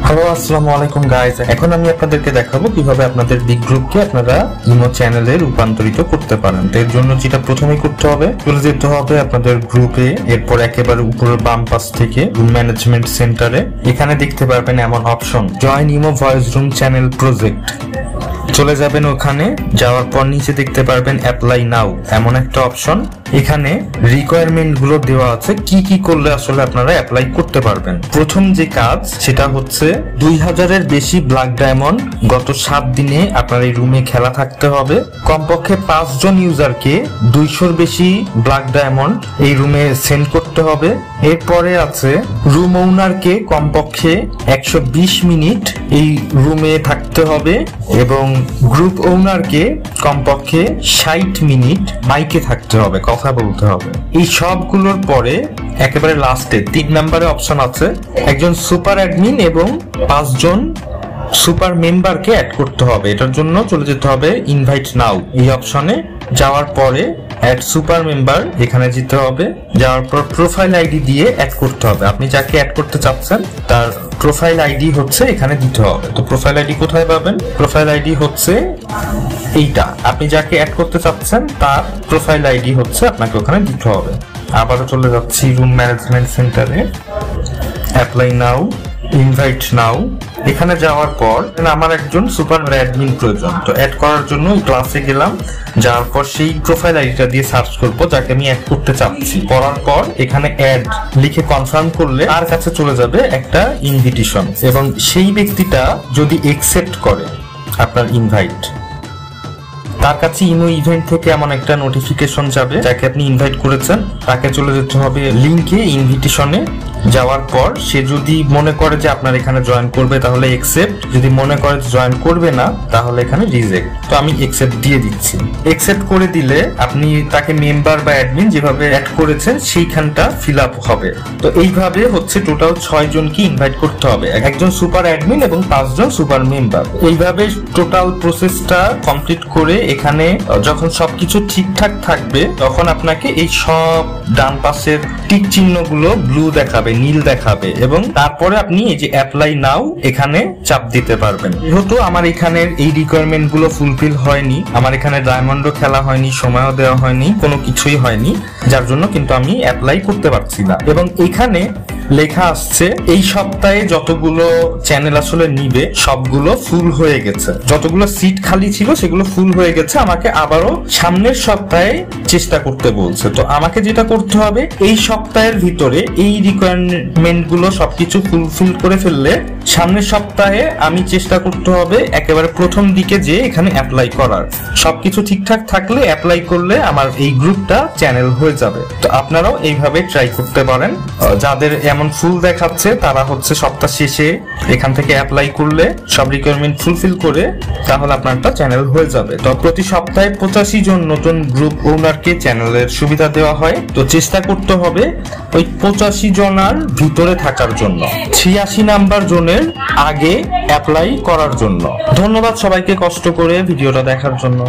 Hello আসসালামু আলাইকুম guys, এখন আমি আপনাদেরকে দেখাবো কিভাবে আপনাদের বিগ গ্রুপকে আপনারা ইমো চ্যানেলে রূপান্তরিত করতে পারেন। তো এর জন্য যেটা প্রথমেই করতে হবে, চলে যেতে হবে আপনাদের গ্রুপে, এরপর একেবারে উপরের বাম পাশ থেকে রুম ম্যানেজমেন্ট সেন্টারে এখানে দেখতে পারবেন এমন option join imo voice room channel project. চলে যাবেন ওখানে, যাওয়ার পর নিচে দেখতে পারবেন অ্যাপ্লাই নাও এমন একটা অপশন। এখানে রিকোয়ারমেন্ট গুলো দেওয়া আছে, কি কি করলে আসলে আপনারা অ্যাপ্লাই করতে পারবেন। প্রথম যে কাজ সেটা হচ্ছে 2000-এর বেশি ব্ল্যাক ডায়মন্ড গত 7 দিনে আপনার এই রুমে খেলা থাকতে হবে। কমপক্ষে 5 জন ইউজারকে 200-র বেশি ব্ল্যাক ডায়মন্ড এই রুমে সেন্ড করতে হবে। এরপরে আছে রুম ওনারকে কমপক্ষে 120 মিনিট এই রুমে থাকতে হবে এবং গ্রুপ ওনারকে কমপক্ষে 60 মিনিট মাইকে থাকতে হবে, কথা বলতে হবে। এই সবগুলোর পরে একেবারে লাস্টে 3 নম্বরে অপশন আছে একজন সুপার অ্যাডমিন এবং 5 জন সুপার মেম্বারকে অ্যাড করতে হবে। এটার জন্য চলে যেতে হবে ইনভাইট নাও এই অপশনে। যাওয়ার পরে অ্যাড সুপার মেম্বার এখানে যেতে হবে, যাওয়ার পর প্রোফাইল আইডি দিয়ে অ্যাড করতে হবে। আপনি যাকে অ্যাড করতে চাচ্ছেন তার প্রোফাইল আইডি হচ্ছে এখানে দিতে হবে। তো প্রোফাইল আইডি কোথায় পাবেন? প্রোফাইল আইডি হচ্ছে এইটা, আপনি যাকে অ্যাড করতে চাচ্ছেন তার প্রোফাইল আইডি হচ্ছে আপনাকে ওখানে দিতে হবে। আবারও চলে যাচ্ছি রুম ম্যানেজমেন্ট সেন্টারে, অ্যাপ্লাই নাও, ইনভাইট নাও। এখানে যাওয়ার পর আমার একজন সুপার অ্যাডমিন প্রয়োজন, তো অ্যাড করার জন্য ক্লাসে গেলাম। যাওয়ার পর সেই প্রোফাইল আইডিটা দিয়ে সার্চ করব যাকে আমি অ্যাড করতে চাচ্ছি। করার পর এখানে অ্যাড লিখে কনফার্ম করলে তার কাছে চলে যাবে একটা ইনভিটেশন এবং সেই ব্যক্তিটা যদি অ্যাকসেপ্ট করে আপনার ইনভাইট, তার কাছে ইমো ইভেন্ট থেকে এমন একটা নোটিফিকেশন যাবে যাকে আপনি ইনভাইট করেছেন, তাকে চলে যেতে হবে লিংকে ইনভিটেশনে। যাওয়ার পর সে যদি মনে করে যে আপনার এখানে জয়েন করবে তাহলে অ্যাকসেপ্ট, যদি মনে করে জয়েন করবে না তাহলে এখানে রিজেক্ট। তো আমি অ্যাকসেপ্ট দিয়ে দিচ্ছি। অ্যাকসেপ্ট করে দিলে আপনি তাকে মেম্বার বা অ্যাডমিন যেভাবে অ্যাড করেছেন সেইখানটা ফিল আপ হবে। তো এইভাবে হচ্ছে টোটাল 6 জনকে ইনভাইট করতে হবে, একজন সুপার অ্যাডমিন এবং 5 জন সুপার মেম্বার। এইভাবে টোটাল প্রসেসটা কমপ্লিট করে এখানে যখন সবকিছু ঠিকঠাক থাকবে তখন আপনাকে এই সব ডান পাশের টিক চিহ্নগুলো ব্লু দেখাবে, নীল দেখাবে এবং তারপরে আপনি এই যে অ্যাপ্লাই নাও এখানে চাপ দিতে পারবেন। যেহেতু আমার এখানের এই রিকোয়ারমেন্ট গুলো ফুলফিল হয়নি, আমার এখানে ডায়মন্ডও খেলা হয়নি, সময়ও দেওয়া হয়নি, কোনো কিছুই হয়নি, যার জন্য কিন্তু আমি অ্যাপ্লাই করতে পারছি না। এবং এখানে লেখা আসছে এই সপ্তাহে যতগুলো চ্যানেল আসলে নিবে সবগুলো ফুল হয়ে গেছে, যতগুলো সিট খালি ছিল সেগুলো ফুল হয়ে গেছে। আমাকে আবারও সামনের সপ্তাহে চেষ্টা করতে বলছে। তো আমাকে যেটা করতে হবে এই সপ্তাহের ভিতরে এই রিকোয়ারমেন্ট গুলো সবকিছু ফুলফিল করে ফেললে সামনের সপ্তাহে আমি চেষ্টা করতে হবে একেবারে প্রথম দিকে যে এখানে অ্যাপ্লাই করার। সবকিছু ঠিকঠাক থাকলে অ্যাপ্লাই করলে আমার এই গ্রুপটা চ্যানেল হয়ে যাবে। তো আপনারাও এইভাবে ট্রাই করতে পারেন। যাদের এমন ফুল দেখাচ্ছে তারা হচ্ছে সপ্তাহ শেষে এখান থেকে অ্যাপ্লাই করলে সব রিকোয়ারমেন্ট ফুলফিল করে তাহলে আপনারটা চ্যানেল হয়ে যাবে। তো প্রতি সপ্তাহে 85 জন নতুন গ্রুপ ওনারকে চ্যানেলের সুবিধা দেওয়া হয়। তো চেষ্টা করতে হবে ওই 85 জনার ভিতরে থাকার জন্য, 86 নাম্বার জনের আগে অ্যাপ্লাই করার জন্য। ধন্যবাদ সবাইকে কষ্ট করে ভিডিওটা দেখার জন্য।